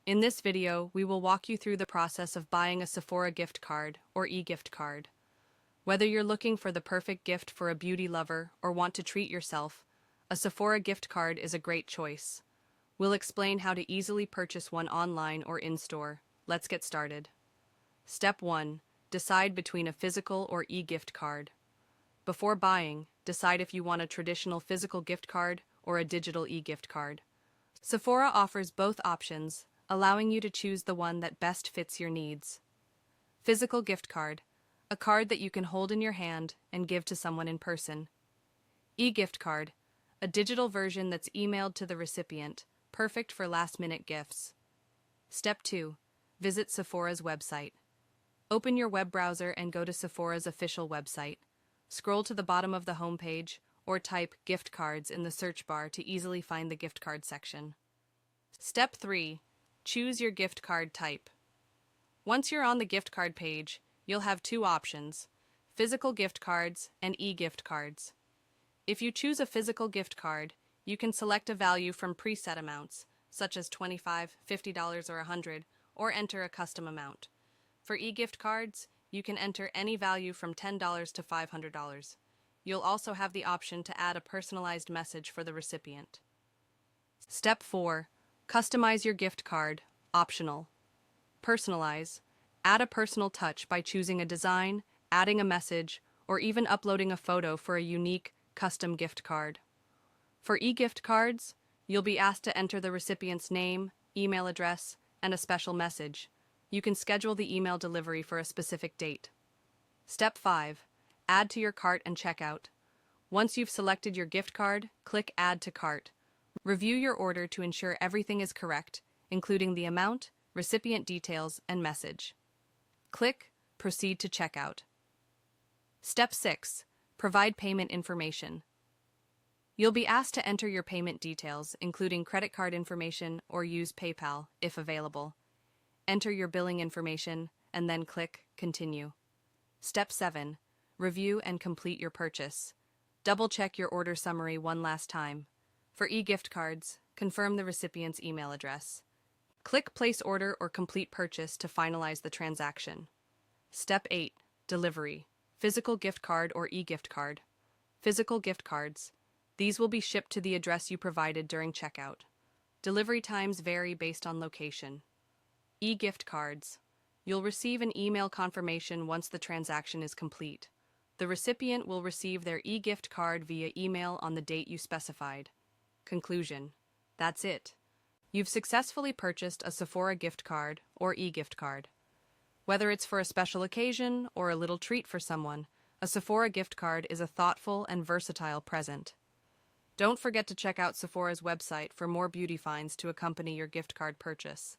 In this video, we will walk you through the process of buying a Sephora gift card or eGift card. Whether you're looking for the perfect gift for a beauty lover or want to treat yourself, a Sephora gift card is a great choice. We'll explain how to easily purchase one online or in-store. Let's get started. Step 1. Decide between a physical or eGift card. Before buying, decide if you want a traditional physical gift card or a digital eGift card. Sephora offers both options, allowing you to choose the one that best fits your needs. Physical gift card, a card that you can hold in your hand and give to someone in person. E-gift card, a digital version that's emailed to the recipient, perfect for last-minute gifts. Step 2. Visit Sephora's website. Open your web browser and go to Sephora's official website. Scroll to the bottom of the homepage or type gift cards in the search bar to easily find the gift card section. Step 3. Choose your gift card type. Once you're on the gift card page, you'll have two options: physical gift cards and e-gift cards. If you choose a physical gift card, you can select a value from preset amounts, such as $25, $50, or $100, or enter a custom amount. For e-gift cards, you can enter any value from $10 to $500. You'll also have the option to add a personalized message for the recipient. Step 4. Customize your gift card, optional. Personalize. Add a personal touch by choosing a design, adding a message, or even uploading a photo for a unique, custom gift card. For e-gift cards, you'll be asked to enter the recipient's name, email address, and a special message. You can schedule the email delivery for a specific date. Step 5. Add to your cart and checkout. Once you've selected your gift card, click Add to Cart. Review your order to ensure everything is correct, including the amount, recipient details, and message. Click Proceed to Checkout. Step 6. Provide payment information. You'll be asked to enter your payment details, including credit card information, or use PayPal, if available. Enter your billing information, and then click Continue. Step 7. Review and complete your purchase. Double-check your order summary one last time. For e-gift cards, confirm the recipient's email address. Click Place Order or Complete Purchase to finalize the transaction. Step 8. Delivery. Physical gift card or e-gift card. Physical gift cards. These will be shipped to the address you provided during checkout. Delivery times vary based on location. E-gift cards. You'll receive an email confirmation once the transaction is complete. The recipient will receive their e-gift card via email on the date you specified. Conclusion. That's it. You've successfully purchased a Sephora gift card or e-gift card. Whether it's for a special occasion or a little treat for someone, a Sephora gift card is a thoughtful and versatile present. Don't forget to check out Sephora's website for more beauty finds to accompany your gift card purchase.